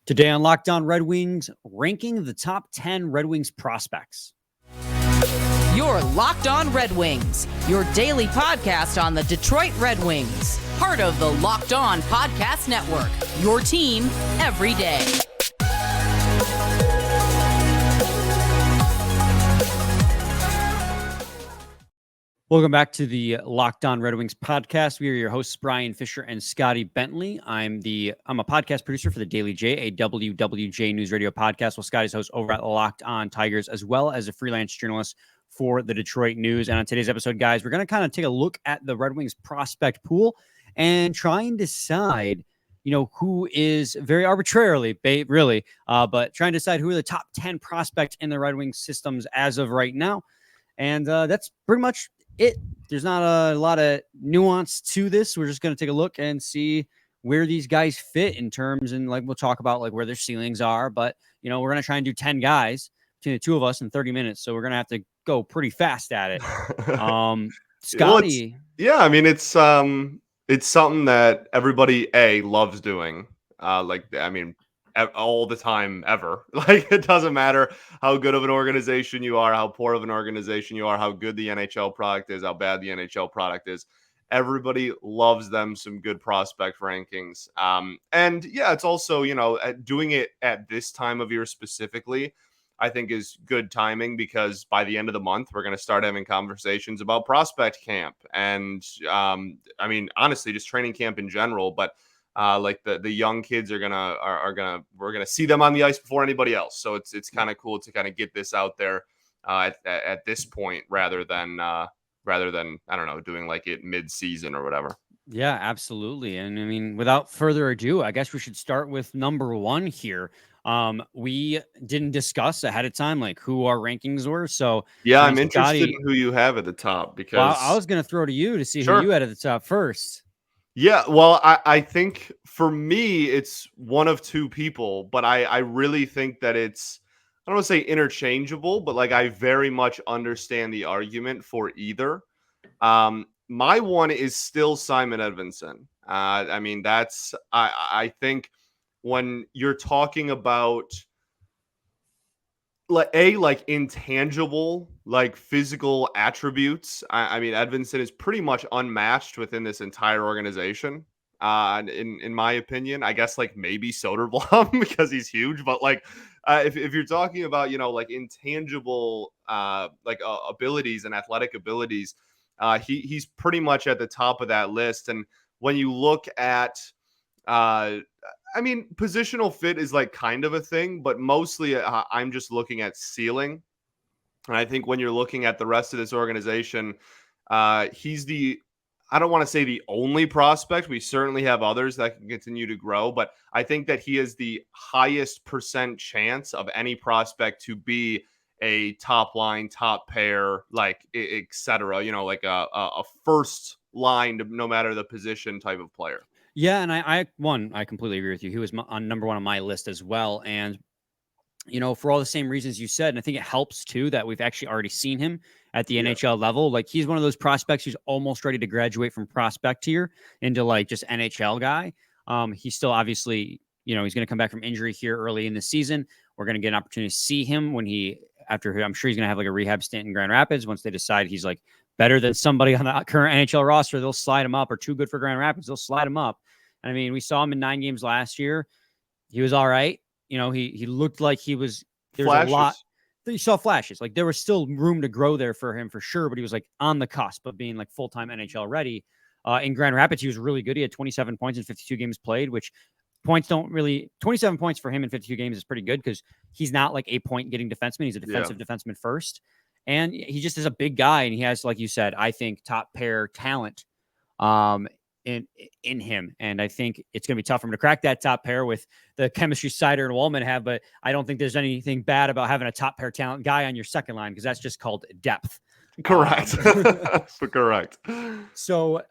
Today on Locked On Red Wings, ranking the top 10 Red Wings prospects. You're Locked On Red Wings, your daily podcast on the Detroit Red Wings. Part of the Locked On Podcast Network, your team every day. Welcome back to the Locked On Red Wings podcast. We are your hosts, Brian Fisher and Scotty Bentley. I'm a podcast producer for the Daily J, a WWJ News Radio podcast, while Scotty's host over at Locked On Tigers, as well as a freelance journalist for the Detroit News. And on today's episode, guys, we're going to kind of take a look at the Red Wings prospect pool and try and decide, who is very arbitrarily, but trying to decide who are the top 10 prospects in the Red Wings systems as of right now. And that's pretty much it. There's not a lot of nuance to this. We're just going to take a look and see where these guys fit in terms, and we'll talk about where their ceilings are. But we're going to try and do 10 guys between the two of us in 30 minutes, so we're going to have to go pretty fast at it. Scotty, it's something that everybody loves doing. All the time ever. It doesn't matter how good of an organization you are, how poor of an organization you are, how good the NHL product is, how bad the NHL product is. Everybody loves them some good prospect rankings. It's also, doing it at this time of year specifically, I think is good timing, because by the end of the month, we're going to start having conversations about prospect camp. And honestly, just training camp in general, but the young kids we're gonna see them on the ice before anybody else. So it's kind of cool to kind of get this out there at this point rather than I don't know, doing it mid-season or whatever. Yeah, absolutely. And without further ado, I guess we should start with number one here. We didn't discuss ahead of time who our rankings were. So yeah, I'm interested in who you have at the top, because I was gonna throw to you to see Sure. who you had at the top first. Yeah, well, I think for me, it's one of two people, but I really think that it's, I don't want to say interchangeable, but I very much understand the argument for either. My one is still Simon Edvinsson. I think when you're talking about intangible, physical attributes, Edvinsson is pretty much unmatched within this entire organization. In my opinion, I guess maybe Soderblom because he's huge, but if you're talking about intangible abilities and athletic abilities, he's pretty much at the top of that list. And when you look at positional fit is kind of a thing, but mostly I'm just looking at ceiling. And I think when you're looking at the rest of this organization, he's I don't want to say the only prospect. We certainly have others that can continue to grow, but I think that he is the highest percent chance of any prospect to be a top line, top pair, et cetera, a first line, no matter the position, type of player. Yeah, and I completely agree with you. He was on number one on my list as well. And, for all the same reasons you said, and I think it helps too that we've actually already seen him at the NHL level. He's one of those prospects who's almost ready to graduate from prospect tier into just NHL guy. He's still obviously, he's going to come back from injury here early in the season. We're going to get an opportunity to see him I'm sure he's going to have a rehab stint in Grand Rapids. Once they decide he's better than somebody on the current NHL roster, they'll slide him up, or too good for Grand Rapids, they'll slide him up. And we saw him in 9 games last year. He was all right. He looked like he was, there's a lot. You saw flashes. There was still room to grow there for him for sure, but he was on the cusp of being full-time NHL ready. In Grand Rapids, he was really good. He had 27 points in 52 games played, which 27 points for him in 52 games is pretty good, because he's not a point getting defenseman. He's a defensive defenseman first. And he just is a big guy, and he has, like you said, I think top pair talent in him. And I think it's going to be tough for him to crack that top pair with the chemistry Seider and Wallman have, but I don't think there's anything bad about having a top pair talent guy on your second line, because that's just called depth. Correct. Correct. So,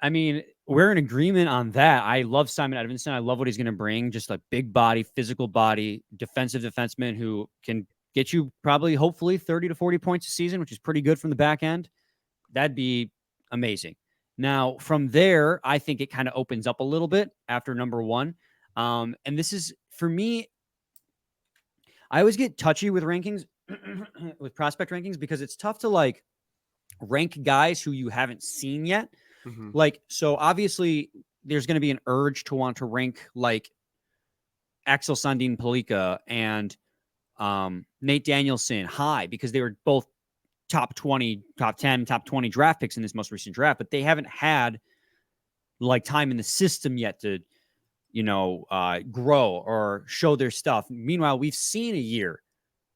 we're in agreement on that. I love Simon Edvinsson. I love what he's going to bring. Just big body, physical body, defensive defenseman who can get you probably, hopefully 30 to 40 points a season, which is pretty good from the back end. That'd be amazing. Now, from there, I think it kind of opens up a little bit after number one. And this is, for me, I always get touchy with rankings, with prospect rankings, because it's tough to like rank guys who you haven't seen yet. Mm-hmm. Like, so obviously there's going to be an urge to want to rank like Axel Sandin-Pellikka and Nate Danielson high because they were both top 20, top 10, top 20 draft picks in this most recent draft, but they haven't had like time in the system yet to, grow or show their stuff. Meanwhile, we've seen a year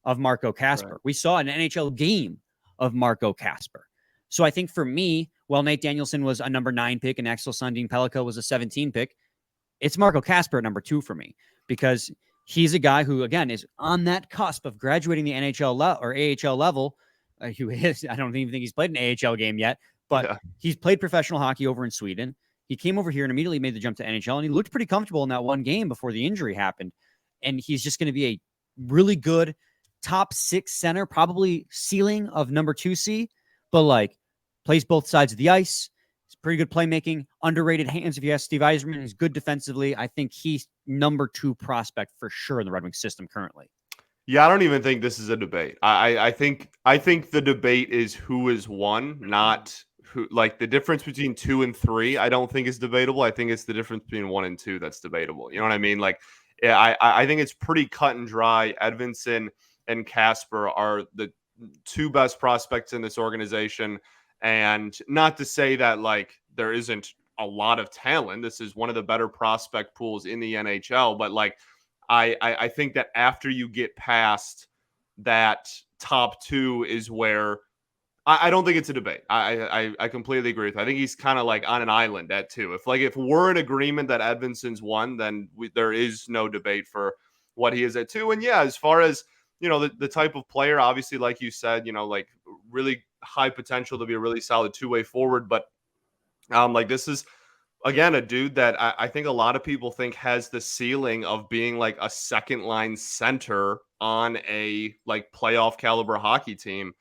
of Marco Kasper. Right. We saw an NHL game of Marco Kasper. So I think for me, while Nate Danielson was a number 9 pick and Axel Sandin-Pellikka was a 17 pick, it's Marco Kasper at number 2 for me because he's a guy who, again, is on that cusp of graduating the NHL or AHL level. Who is, I don't even think he's played an AHL game yet, but he's played professional hockey over in Sweden. He came over here and immediately made the jump to NHL, and he looked pretty comfortable in that one game before the injury happened. And he's just going to be a really good top 6 center, probably ceiling of number 2C, but like plays both sides of the ice. He's pretty good playmaking, underrated hands. If you ask Steve Yzerman, he's good defensively. I think he's number 2 prospect for sure in the Red Wings system currently. Yeah, I don't even think this is a debate. I think the debate is who is 1, not who. Like the difference between 2 and 3, I don't think is debatable. I think it's the difference between 1 and 2 that's debatable. You know what I mean? Like, yeah, I think it's pretty cut and dry. Edvinsson and Kasper are the 2 best prospects in this organization, and not to say that like there isn't a lot of talent. This is one of the better prospect pools in the NHL, but like. I think that after you get past that top 2 is where I don't think it's a debate. I completely agree with you. I think he's kind of like on an island at 2. If we're in agreement that Edvinsson's 1, then there is no debate for what he is at 2. And yeah, as far as the type of player, obviously, like you said, like really high potential to be a really solid 2-way forward. But like this is. Again, a dude that I think a lot of people think has the ceiling of being like a second line center on a like playoff caliber hockey team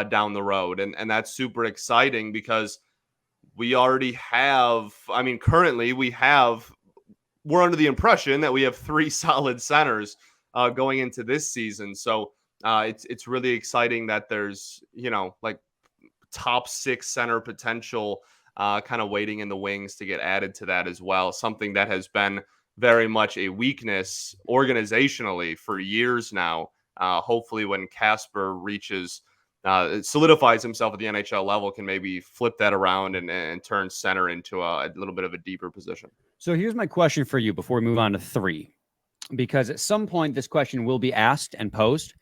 down the road. And that's super exciting because we already have, currently we're under the impression that we have 3 solid centers going into this season. So it's really exciting that there's, like top 6 center potential kind of waiting in the wings to get added to that as well. Something that has been very much a weakness organizationally for years now. Hopefully when Kasper solidifies himself at the NHL level, can maybe flip that around and turn center into a little bit of a deeper position. So here's my question for you before we move on to 3, because at some point this question will be asked and posed.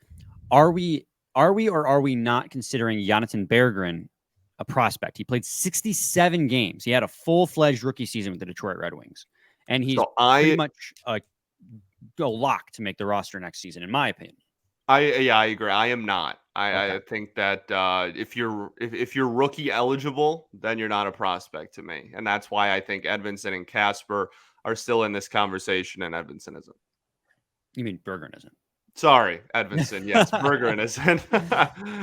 Are we or are we not considering Jonathan Berggren a prospect? He played 67 games. He had a full-fledged rookie season with the Detroit Red Wings. And he's pretty much a lock to make the roster next season, in my opinion. I agree. I am not. Okay. I think that if you're rookie eligible, then you're not a prospect to me. And that's why I think Edvinsson and Kasper are still in this conversation and Edvinsson isn't. You mean Berggren isn't? Sorry, Edvinsson. Yes, Berggren isn't.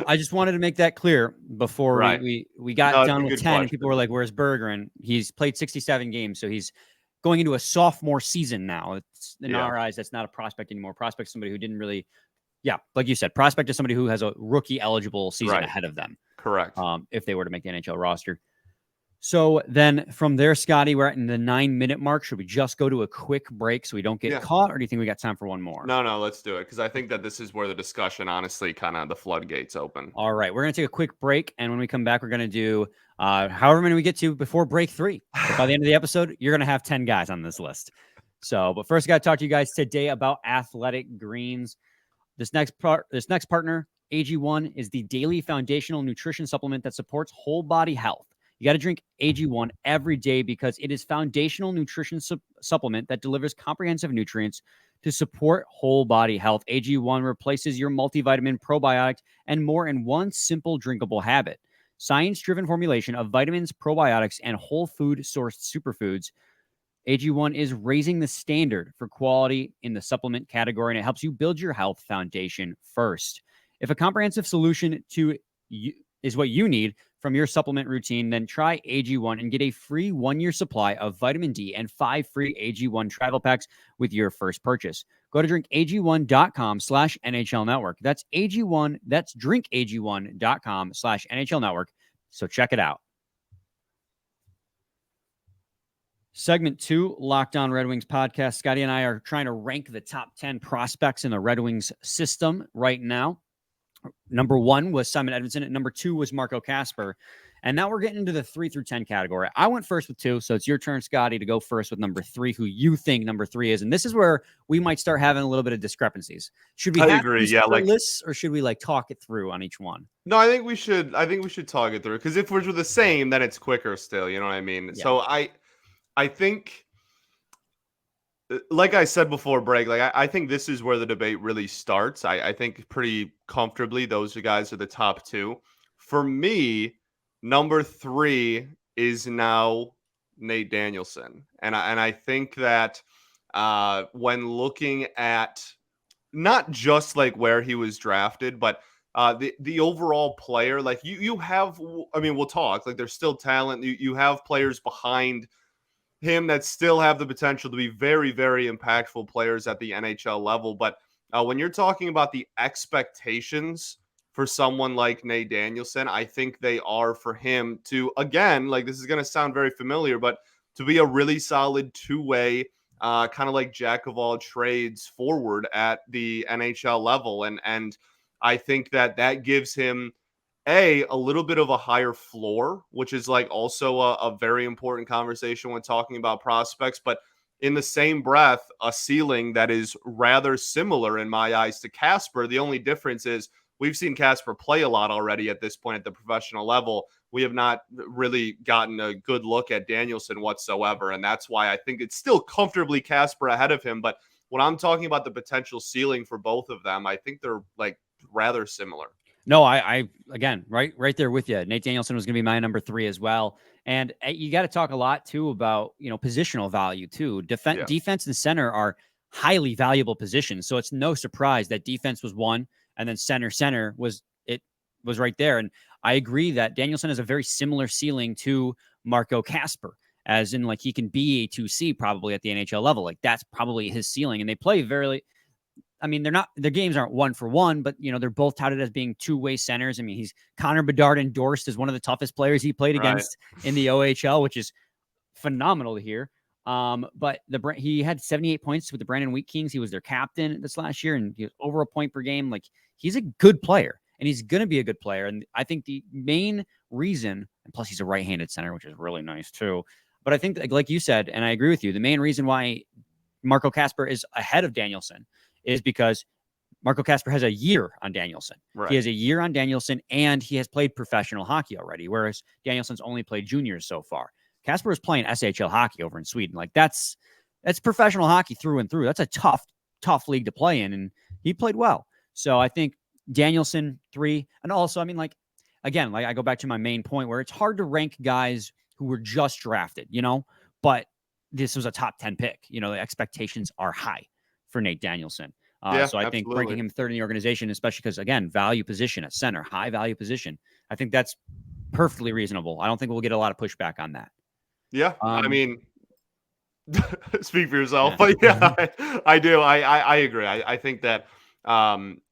I just wanted to make that clear before we got down with 10 question. And people were like, where's Berggren? He's played 67 games, so he's going into a sophomore season now. It's in our eyes, that's not a prospect anymore. Prospect is somebody who didn't really, like you said, prospect is somebody who has a rookie eligible season ahead of them. Correct. If they were to make the NHL roster. So then from there, Scotty, we're at in the 9-minute mark. Should we just go to a quick break so we don't get caught, or do you think we got time for one more? No, let's do it, because I think that this is where the discussion, honestly, kind of the floodgates open. All right, we're going to take a quick break, and when we come back, we're going to do however many we get to before break 3. But by the end of the episode, you're going to have 10 guys on this list. So, but first, I got to talk to you guys today about Athletic Greens. This next partner, AG1, is the daily foundational nutrition supplement that supports whole body health. You got to drink AG1 every day because it is foundational nutrition supplement that delivers comprehensive nutrients to support whole body health. AG1 replaces your multivitamin, probiotic, and more in one simple drinkable habit. Science-driven formulation of vitamins, probiotics, and whole food sourced superfoods. AG1 is raising the standard for quality in the supplement category, and it helps you build your health foundation first. If a comprehensive solution to you is what you need from your supplement routine, then try AG1 and get a free 1-year supply of vitamin D and 5 free AG1 travel packs with your first purchase. Go to drinkag1.com/NHL Network. That's AG1. That's drinkag1.com/NHL Network. So check it out. Segment 2, Locked On Red Wings podcast. Scotty and I are trying to rank the top 10 prospects in the Red Wings system right now. Number 1 was Simon Edvinsson, and number 2 was Marco Kasper. And now we're getting into the 3 through 10 category. I went first with 2, so it's your turn, Scotty, to go first with number 3, who you think number 3 is. And this is where we might start having a little bit of discrepancies. Should we have agree. these lists, or should we talk it through on each one? No, I think we should talk it through, because if we're the same, then it's quicker still. You know what I mean? Yeah. So I think, like I said before break, I think this is where the debate really starts. I think pretty comfortably those guys are the top 2. For me, number 3 is now Nate Danielson. And I think that when looking at not just where he was drafted, but the overall player, you have, I mean, we'll talk, there's still talent. You have players behind him that still have the potential to be very, very impactful players at the NHL level. But when you're talking about the expectations for someone like Nate Danielson, I think they are for him to, again, this is going to sound very familiar, but to be a really solid two-way, kind of jack of all trades forward at the NHL level. And I think that gives him a little bit of a higher floor, which is also a very important conversation when talking about prospects, but in the same breath, a ceiling that is rather similar in my eyes to Kasper. The only difference is we've seen Kasper play a lot already at this point at the professional level. We have not really gotten a good look at Danielson whatsoever, and that's why I think it's still comfortably Kasper ahead of him. But when I'm talking about the potential ceiling for both of them, I think they're rather similar. No, I again, right there with you. Nate Danielson was going to be my number 3 as well. And you got to talk a lot too about, positional value too. Defense and center are highly valuable positions. So it's no surprise that defense was 1 and then center was right there. And I agree that Danielson has a very similar ceiling to Marco Kasper, as in he can be a 2C probably at the NHL level. That's probably his ceiling. And they play their games aren't 1-for-1, but they're both touted as being two-way centers. I mean, he's Connor Bedard endorsed as one of the toughest players he played against in the OHL, which is phenomenal to hear. But he had 78 points with the Brandon Wheat Kings. He was their captain this last year, and he was over a point per game. He's a good player, and he's going to be a good player. And I think the main reason, and plus he's a right-handed center, which is really nice too. But I think, like you said, and I agree with you, the main reason why Marco Kasper is ahead of Danielson is because Marco Kasper has a year on Danielson. Right. He has a year on Danielson, and he has played professional hockey already, whereas Danielson's only played juniors so far. Kasper is playing SHL hockey over in Sweden. That's professional hockey through and through. That's a tough league to play in, and he played well. So I think Danielson 3, and also, again, I go back to my main point where it's hard to rank guys who were just drafted, but this was a top 10 pick. The expectations are high for Nate Danielson. So I think ranking him 3rd in the organization, especially because, again, value position at center, high value position, I think that's perfectly reasonable. I don't think we'll get a lot of pushback on that. Yeah. Speak for yourself, but I do. I agree. I think that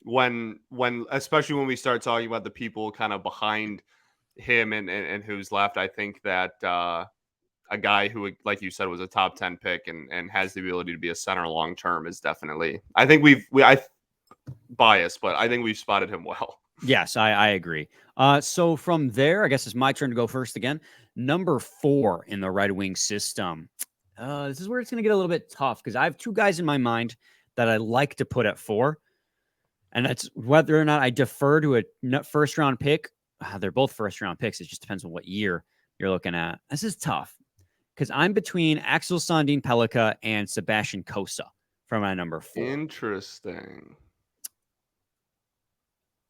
when especially when we start talking about the people kind of behind him and who's left, I think that a guy who, like you said, was a top 10 pick and has the ability to be a center long term is definitely, I think I biased, but I think we've spotted him well. Yes, I agree. So from there, I guess it's my turn to go first again. Number 4 in the Red Wings system. This is where it's going to get a little bit tough because I have 2 guys in my mind that I like to put at 4. And that's whether or not I defer to a first-round pick. They're both first-round picks. It just depends on what year you're looking at. This is tough because I'm between Axel Sandin-Pellika and Sebastian Cossa for my number 4. Interesting.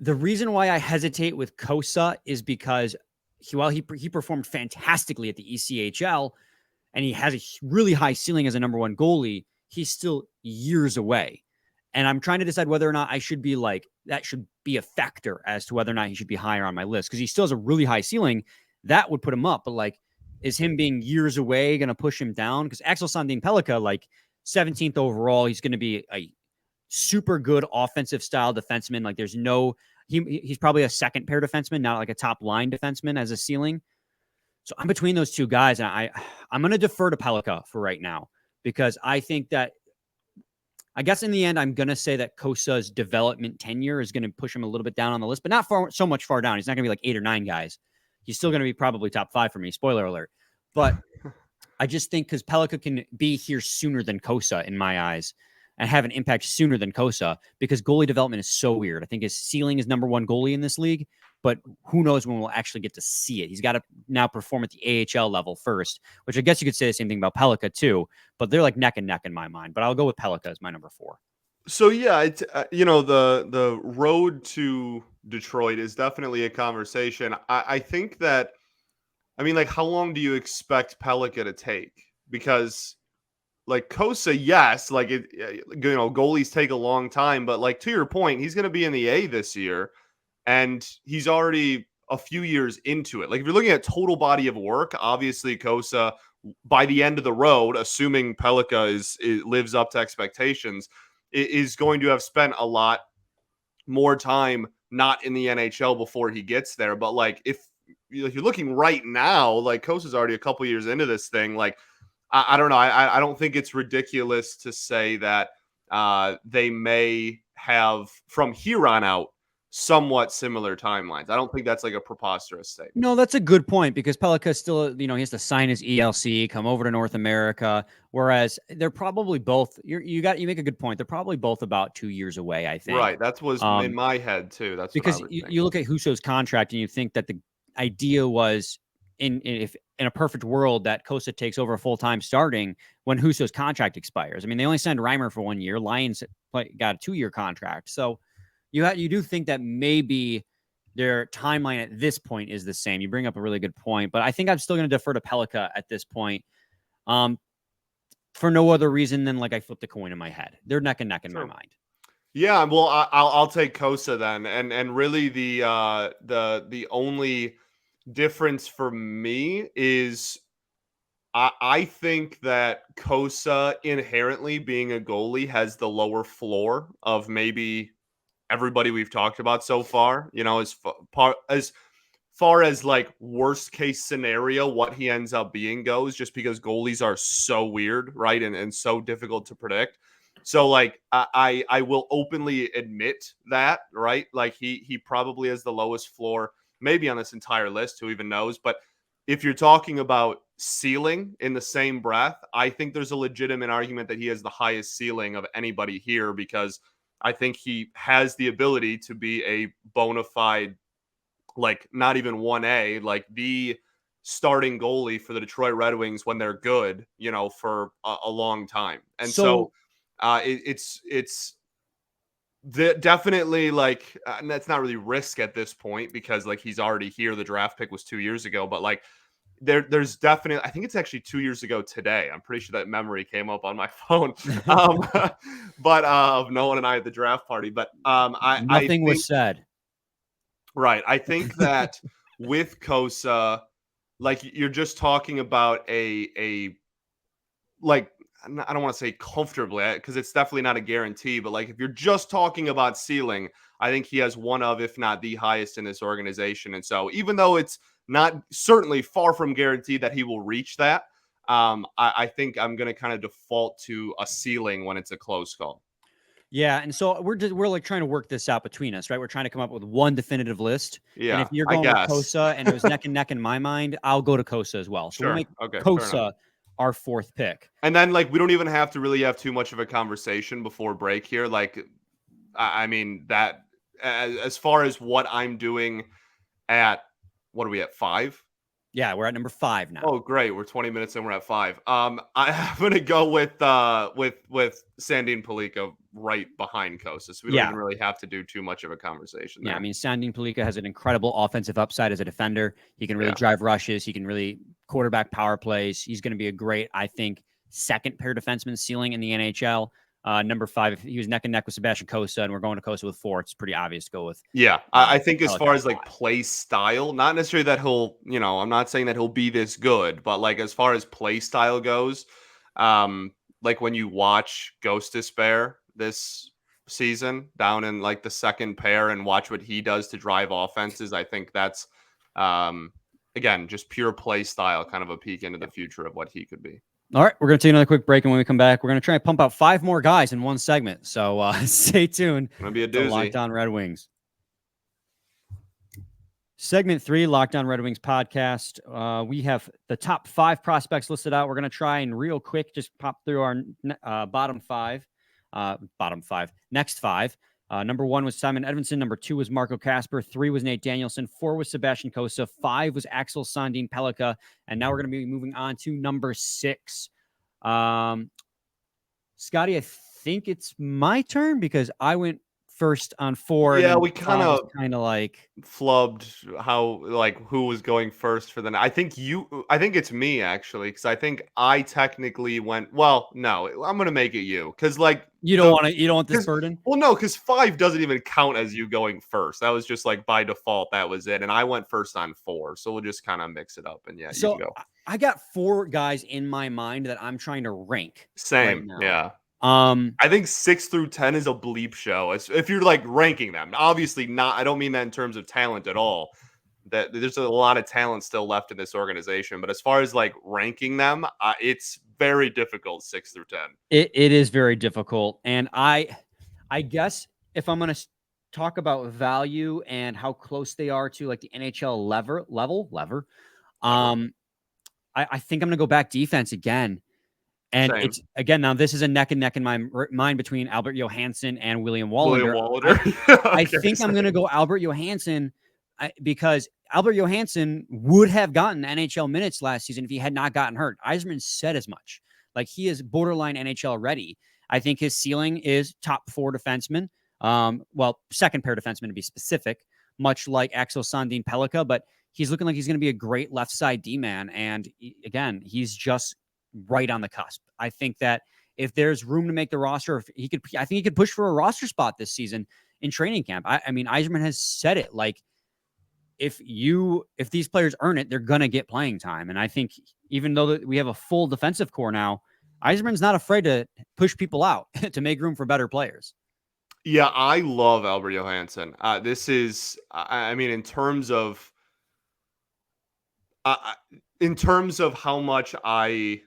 The reason why I hesitate with Cossa is because while he performed fantastically at the ECHL and he has a really high ceiling as a number 1 goalie, he's still years away. And I'm trying to decide whether or not I should be that should be a factor as to whether or not he should be higher on my list, because he still has a really high ceiling. That would put him up. But like, is him being years away going to push him down? Because Axel Sandin-Pellika, like 17th overall, he's going to be a super good offensive style defenseman. Like there's no, he's probably a second pair defenseman, not like a top line defenseman as a ceiling. So I'm between those two guys, and I'm going to defer to Pellikka for right now, because I think that, I guess in the end, I'm going to say that Kossa's development tenure is going to push him a little bit down on the list, but not so much far down. He's not going to be like 8 or 9 guys. He's still going to be probably top 5 for me. Spoiler alert. But I just think because Pellikka can be here sooner than Cossa in my eyes and have an impact sooner than Cossa, because goalie development is so weird. I think his ceiling is #1 goalie in this league, but who knows when we'll actually get to see it. He's got to now perform at the AHL level first, which I guess you could say the same thing about Pellikka too, but they're like neck and neck in my mind. But I'll go with Pellikka as my number 4. So yeah, it's the road to Detroit is definitely a conversation. I think that, I mean, like, how long do you expect Pellikka to take? Because like Cossa, yes, like goalies take a long time, but like to your point, he's going to be in the A this year, and he's already a few years into it. Like if you're looking at total body of work, obviously Cossa, by the end of the road, assuming Pellikka lives up to expectations, is going to have spent a lot more time not in the NHL before he gets there. But like if you're looking right now, like Kossa's already a couple years into this thing. Like I don't know. I don't think it's ridiculous to say that they may have from here on out somewhat similar timelines. I don't think that's like a preposterous statement. No, that's a good point, because Pellikka still, he has to sign his ELC, come over to North America, whereas they're probably both, you make a good point. They're probably both about 2 years away, I think. Right. That was in my head too. That's because what I was thinking. you look at Husso's contract and you think that the idea was in a perfect world that Cossa takes over full-time starting when Husso's contract expires. I mean, they only signed Reimer for 1 year. Lions got a 2-year contract. So you do think that maybe their timeline at this point is the same. You bring up a really good point, but I think I'm still going to defer to Pellikka at this point, for no other reason than like I flipped a coin in my head. They're neck and neck in my mind. Yeah, well, I'll take Cossa then, and really the only difference for me is I think that Cossa inherently being a goalie has the lower floor of maybe everybody we've talked about so far. As far as like worst case scenario, what he ends up being goes, just because goalies are so weird, right, and so difficult to predict. So like I will openly admit that, right? Like he probably has the lowest floor maybe on this entire list, who even knows. But if you're talking about ceiling in the same breath, I think there's a legitimate argument that he has the highest ceiling of anybody here, because I think he has the ability to be a bona fide, like not even 1A, like the starting goalie for the Detroit Red Wings when they're good, for a long time. And so it's definitely like, and that's not really risk at this point, because like he's already here. The draft pick was 2 years ago, but like there's definitely, I think it's actually 2 years ago today. I'm pretty sure that memory came up on my phone. But of Nolan and I at the draft party. But Nothing was said. Right. I think that with Cossa, like you're just talking about a like, I don't want to say comfortably, because it's definitely not a guarantee, but like if you're just talking about ceiling, I think he has one of, if not the highest in this organization. And so even though it's not certainly far from guaranteed that he will reach that, I think I'm going to kind of default to a ceiling when it's a close call. Yeah, and so we're like trying to work this out between us, right? We're trying to come up with one definitive list. Yeah, and if you're going with Cossa and it was neck and neck in my mind, I'll go to Cossa as well. So we'll make Cossa our 4th pick. And then like we don't even have to really have too much of a conversation before break here. Like, I mean, that as far as what I'm doing at, what are we at, 5? Yeah, we're at number 5 now. Oh, great. We're 20 minutes and we're at 5. I'm going to go with Sandin-Pellika right behind Cossa. So we don't even really have to do too much of a conversation there. Yeah, I mean, Sandin-Pellika has an incredible offensive upside as a defender. He can really drive rushes. He can really quarterback power plays. He's going to be a great, I think, second pair defenseman ceiling in the NHL. Number 5, he was neck and neck with Sebastian Cossa, and we're going to Cossa with 4. It's pretty obvious to go with. Yeah, I think as Pellikka far as at like 5. play style, not necessarily that he'll, I'm not saying that he'll be this good, but like as far as play style goes, like when you watch Ghost Despair this season down in like the second pair and watch what he does to drive offenses, I think that's again just pure play style, kind of a peek into the future of what he could be. All right, we're going to take another quick break, and when we come back, we're going to try and pump out 5 more guys in one segment. So stay tuned. It's gonna be a to doozy. Locked On Red Wings. Segment 3, Locked On Red Wings podcast. We have the top 5 prospects listed out. We're going to try and real quick just pop through our bottom 5. Next 5. Number 1 was Simon Edvinsson. Number 2 was Marco Kasper. 3 was Nate Danielson. 4 was Sebastian Cossa. 5 was Axel Sandin-Pellika. And now we're going to be moving on to number 6. Scotty, I think it's my turn because I went first on 4. Yeah, and we kind of like flubbed who was going first for the night. I think it's me actually, because I think I technically went. Well, no, I'm gonna make it you because you don't want this burden. Well, no, because 5 doesn't even count as you going first. That was just like by default, that was it, and I went first on 4, so we'll just kind of mix it up. And yeah, So you can go. I got 4 guys in my mind that I'm trying to rank. Same, right now. yeah. I think 6 through 10 is a bleep show. If you're like ranking them, obviously not. I don't mean that in terms of talent at all. That there's a lot of talent still left in this organization, but as far as like ranking them, it's very difficult 6 through 10. It is very difficult, and I guess if I'm going to talk about value and how close they are to like the NHL level, I think I'm going to go back defense again. And Same. it's again, now this is a neck and neck in my mind between Albert Johansson and William Wallander. I think I'm going to go Albert Johansson because Albert Johansson would have gotten NHL minutes last season if he had not gotten hurt. Yzerman said as much. Like, he is borderline NHL ready. I think his ceiling is top 4 defenseman. Well, second pair defenseman to be specific, much like Axel Sandin-Pellika, but he's looking like he's going to be a great left side D-man. And again, he's just right on the cusp. I think that if there's room to make the roster, I think he could push for a roster spot this season in training camp. I mean, Yzerman has said it, like, if these players earn it, they're going to get playing time. And I think even though we have a full defensive core now, Yzerman's not afraid to push people out to make room for better players. Yeah, I love Albert Johansson. This is, I mean, in terms of how much I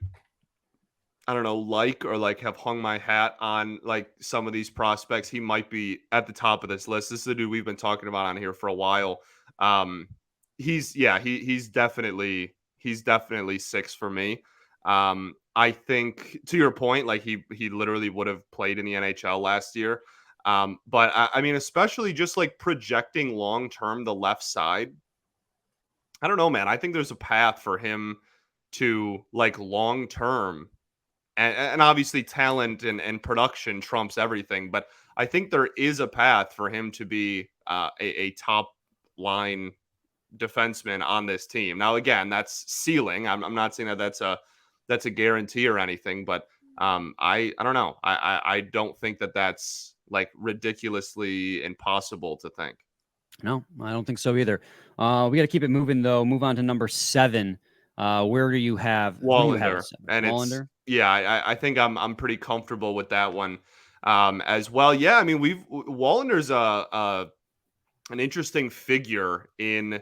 don't know, like have hung my hat on like some of these prospects, he might be at the top of this list. This is the dude we've been talking about on here for a while. He's definitely 6 for me. I think to your point, like he literally would have played in the NHL last year. But I mean, especially just like projecting long term the left side. I don't know, man. I think there's a path for him to like long term, and obviously talent and production trumps everything. But I think there is a path for him to be a top line defenseman on this team. Now, again, that's ceiling. I'm not saying that that's a guarantee or anything, but I don't know. I don't think that that's like ridiculously impossible to think. No, I don't think so either. We got to keep it moving though. Move on to number 7. Where do you have Wallander? And Wallander? I think I'm pretty comfortable with that one as well. Yeah, I mean, Wallander's an interesting figure in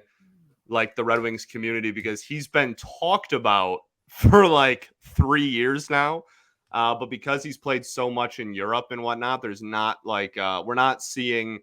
like the Red Wings community because he's been talked about for like 3 years now. But because he's played so much in Europe and whatnot, there's not like we're not seeing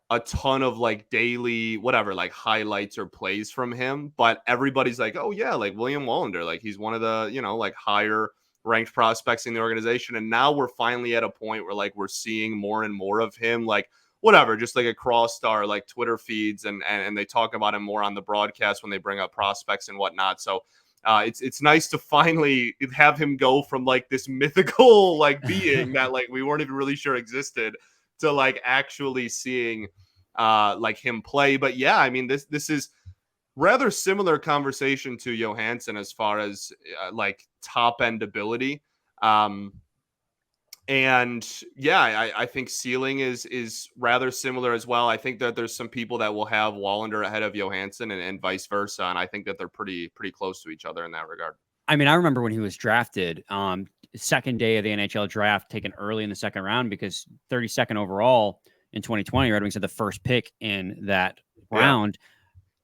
a ton of like daily whatever like highlights or plays from him. But everybody's like, oh yeah, like William Wallander, like he's one of the like higher ranked prospects in the organization. And now we're finally at a point where like we're seeing more and more of him, like whatever, just like across our like Twitter feeds and they talk about him more on the broadcast when they bring up prospects and whatnot. So it's nice to finally have him go from like this mythical like being that like we weren't even really sure existed to like actually seeing like him play. But yeah, I mean this is rather similar conversation to Johansson as far as like top end ability. And yeah, I think ceiling is rather similar as well. I think that there's some people that will have Wallander ahead of Johansson and vice versa. And I think that they're pretty close to each other in that regard. I mean, I remember when he was drafted, second day of the NHL draft, taken early in the second round, because 32nd overall in 2020, Red Wings had the first pick in that round.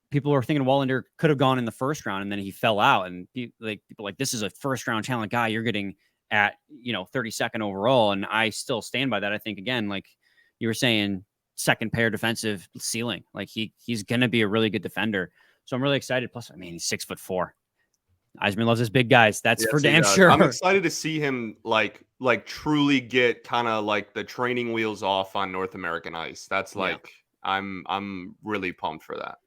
People were thinking Wallander could have gone in the first round, and then he fell out. And people like, this is a first round talent guy you're getting at 32nd overall, and I still stand by that. I think, again, like you were saying, second pair defensive ceiling. Like he's gonna be a really good defender. So I'm really excited. Plus, I mean, he's 6'4". Eisman loves his big guys. That's for damn sure. I'm excited to see him like truly get kind of like the training wheels off on North American ice. That's like I'm really pumped for that.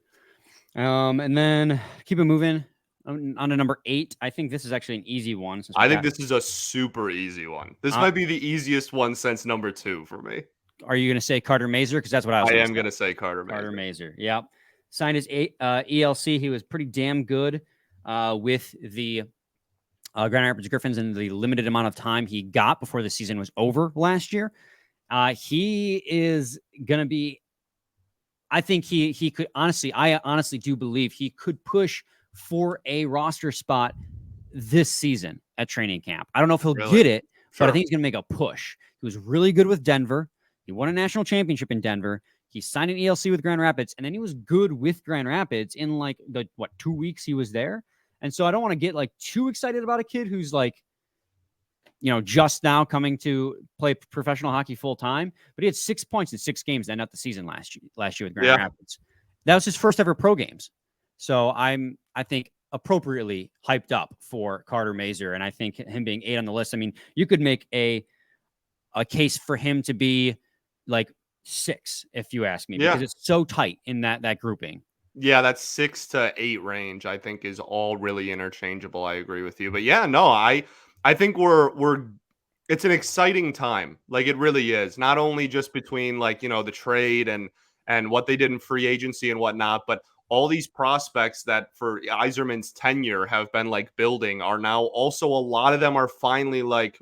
And then keep it moving on to number 8. I think this is actually an easy one. I think this is a super easy one. This might be the easiest one since number 2 for me. Are you going to say Carter Mazur? Because that's what I was. I am going to say Carter Mazur. Yep. Signed his ELC. He was pretty damn good with the Grand Rapids Griffins in the limited amount of time he got before the season was over last year. He is going to be. I think he could I honestly do believe he could push for a roster spot this season at training camp. I don't know if he'll get it, but I think he's going to make a push. He was really good with Denver. He won a national championship in Denver. He signed an ELC with Grand Rapids, and then he was good with Grand Rapids in like the 2 weeks he was there. And so I don't want to get like too excited about a kid who's like, just now coming to play professional hockey full time, but he had 6 points in 6 games to end up the season last year with Grand Rapids. That was his first ever pro games. So I think appropriately hyped up for Carter Mazur, and I think him being 8 on the list. I mean, you could make a case for him to be like 6, if you ask me, because it's so tight in that grouping. Yeah, that 6 to 8 range, I think, is all really interchangeable. I agree with you, but yeah, no, I think it's an exciting time. Like it really is. Not only just between like, the trade and what they did in free agency and whatnot, but all these prospects that for Yzerman's tenure have been like building are now also, a lot of them are finally like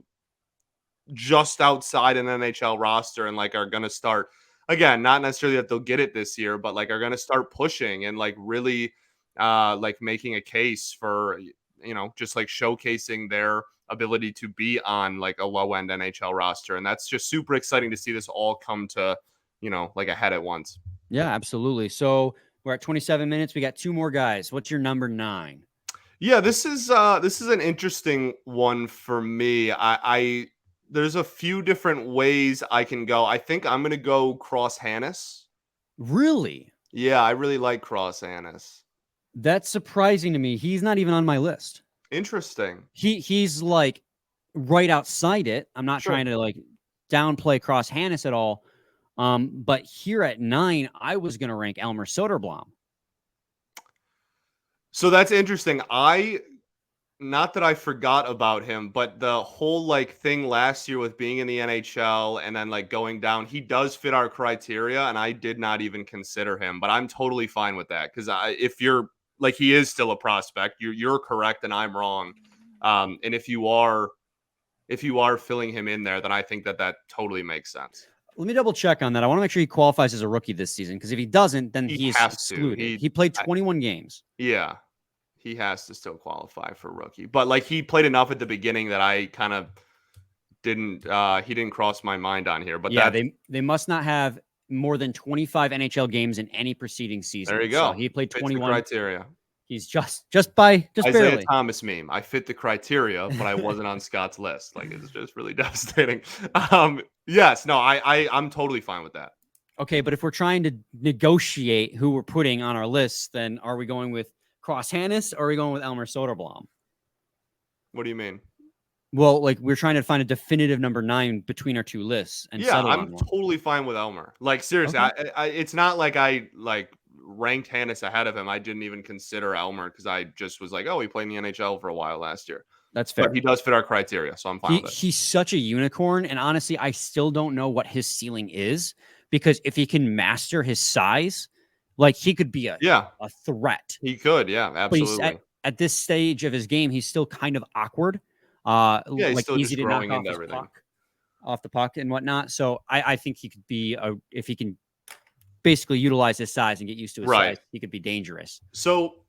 just outside an NHL roster and like are going to start, again, not necessarily that they'll get it this year, but like are going to start pushing and like really like making a case for, just like showcasing their ability to be on like a low end NHL roster. And that's just super exciting to see this all come to, like a head at once. Yeah, absolutely. So we're at 27 minutes. We got 2 more guys. What's your number 9? Yeah, this is an interesting one for me. There's a few different ways I can go. I think I'm going to go Cross Hannes. Really? Yeah, I really like Cross Hannes. That's surprising to me. He's not even on my list. Interesting. He's like right outside it. I'm not trying to like downplay Cross Hannes at all. But here at 9, I was going to rank Elmer Soderblom. So that's interesting. Not that I forgot about him, but the whole like thing last year with being in the NHL and then like going down, he does fit our criteria, and I did not even consider him, but I'm totally fine with that because if you're like, he is still a prospect, you're correct and I'm wrong, and if you are filling him in there, then I think that totally makes sense. Let me double check on that. I want to make sure he qualifies as a rookie this season, because if he doesn't, then he's excluded. He played 21 games. Yeah. He has to still qualify for rookie, but like he played enough at the beginning that I kind of didn't. He didn't cross my mind on here. But yeah, they must not have more than 25 NHL games in any preceding season. There you go. So he played 21 criteria. He's just Isaiah barely. Thomas meme. I fit the criteria, but I wasn't on Scott's list. Like it's just really devastating. Yes, no, I'm totally fine with that. Okay, but if we're trying to negotiate who we're putting on our list, then are we going with Cross Hannes, or are we going with Elmer Soderblom? What do you mean? Well, like we're trying to find a definitive number 9 between our 2 lists. And yeah, I'm totally fine with Elmer. Like seriously, okay. It's not like I like ranked Hannes ahead of him. I didn't even consider Elmer because I just was like, oh, he played in the NHL for a while last year. That's fair. But he does fit our criteria, so I'm fine with it. He's such a unicorn, and honestly, I still don't know what his ceiling is, because if he can master his size, like he could be a threat. He could, yeah, absolutely. At this stage of his game, he's still kind of awkward. He's like still easy to knock off his everything. puck. off the puck and whatnot. So I think he could be if he can basically utilize his size and get used to his size, he could be dangerous. So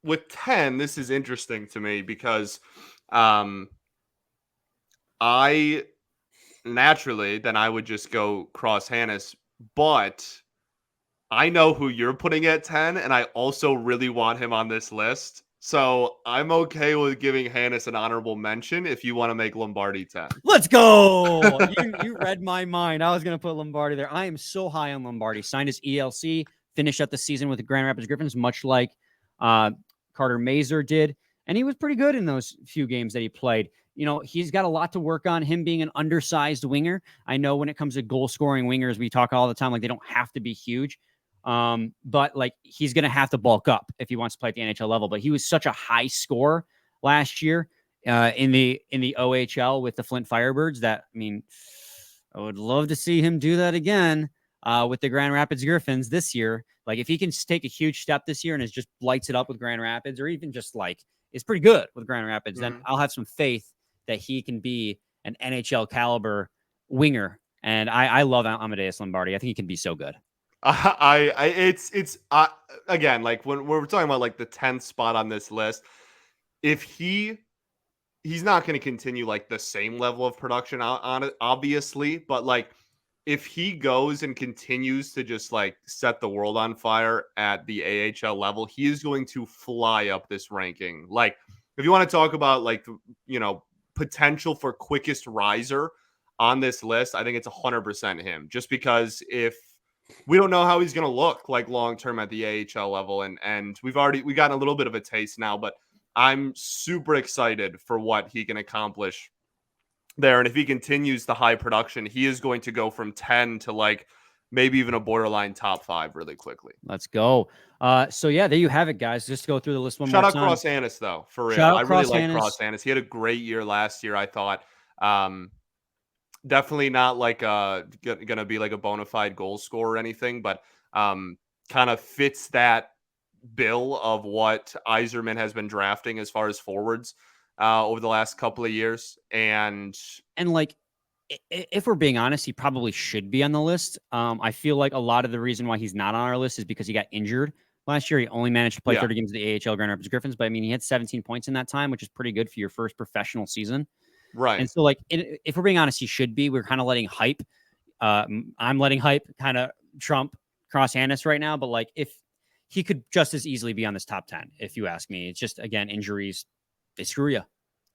with 10, this is interesting to me because I naturally then I would just go cross Hannes, but I know who you're putting at 10, and I also really want him on this list. So I'm okay with giving Hannes an honorable mention if you want to make Lombardi 10. Let's go. You read my mind. I was going to put Lombardi there. I am so high on Lombardi. Signed his ELC, finished up the season with the Grand Rapids Griffins, much like Carter Mazur did. And he was pretty good in those few games that he played. You know, he's got a lot to work on, him being an undersized winger. I know when it comes to goal-scoring wingers, we talk all the time, like they don't have to be huge. But like he's going to have to bulk up if he wants to play at the NHL level. But he was such a high scorer last year in the OHL with the Flint Firebirds that, I mean, I would love to see him do that again with the Grand Rapids Griffins this year. Like if he can take a huge step this year and just lights it up with Grand Rapids, or even just like is pretty good with Grand Rapids, then I'll have some faith that he can be an NHL caliber winger. And I love Amadeus Lombardi. I think he can be so good. It's again, like when we're talking about like the 10th spot on this list, if he's not going to continue like the same level of production on it, obviously, but like if he goes and continues to just like set the world on fire at the AHL level, he is going to fly up this ranking. Like if you want to talk about like, you know, potential for quickest riser on this list, I think it's 100% him, just because if we don't know how he's going to look like long-term at the AHL level. And we've gotten a little bit of a taste now, but I'm super excited for what he can accomplish there. And if he continues the high production, he is going to go from 10 to like maybe even a borderline top 5 really quickly. Let's go. So yeah, there you have it, guys. Just go through the list one more time. Shout out Cross Hannes though, for real. I really like Cross Hannes. He had a great year last year, I thought. Definitely not like gonna be like a bona fide goal scorer or anything, but kind of fits that bill of what Yzerman has been drafting as far as forwards over the last couple of years. And like, if we're being honest, he probably should be on the list. I feel like a lot of the reason why he's not on our list is because he got injured last year. He only managed to play 30 games of the AHL Grand Rapids Griffins, but I mean, he had 17 points in that time, which is pretty good for your first professional season. Right. And so, like, if we're being honest, he should be. We're kind of letting hype. I'm letting hype kind of trump Cross Hannes right now. But, like, if he could just as easily be on this top 10, if you ask me. It's just, again, injuries. They screw you.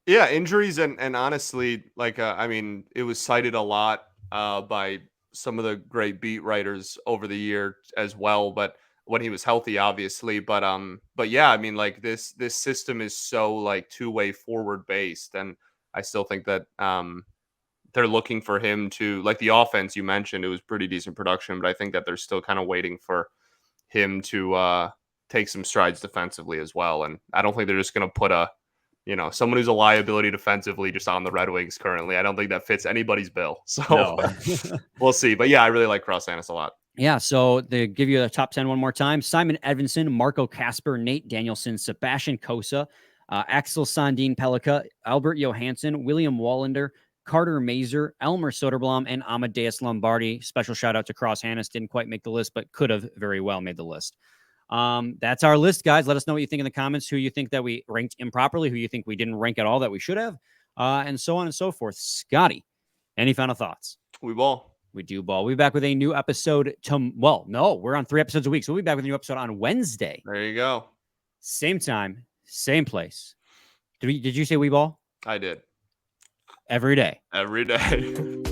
Yeah, injuries. And honestly, like, I mean, it was cited a lot by some of the great beat writers over the year as well. But when he was healthy, obviously. But yeah, I mean, like, this system is so, like, two-way forward based. And I still think that they're looking for him to, like the offense you mentioned, it was pretty decent production, but I think that they're still kind of waiting for him to take some strides defensively as well. And I don't think they're just going to put someone who's a liability defensively just on the Red Wings currently. I don't think that fits anybody's bill. So no. We'll see. But yeah, I really like Cross Hannes a lot. Yeah, so to give you the top 10 one more time: Simon Edvinsson, Marco Kasper, Nate Danielson, Sebastian Cossa, Axel Sandin-Pellika, Albert Johansson, William Wallander, Carter Mazur, Elmer Soderblom, and Amadeus Lombardi. Special shout out to Cross Hannes. Didn't quite make the list, but could have very well made the list. That's our list, guys. Let us know what you think in the comments, who you think that we ranked improperly, who you think we didn't rank at all that we should have, and so on and so forth. Scotty, any final thoughts? We ball. We do ball. We'll be back with a new episode. We're on 3 episodes a week, so we'll be back with a new episode on Wednesday. There you go. Same time, same place. Did you say we ball? I did. Every day. Every day.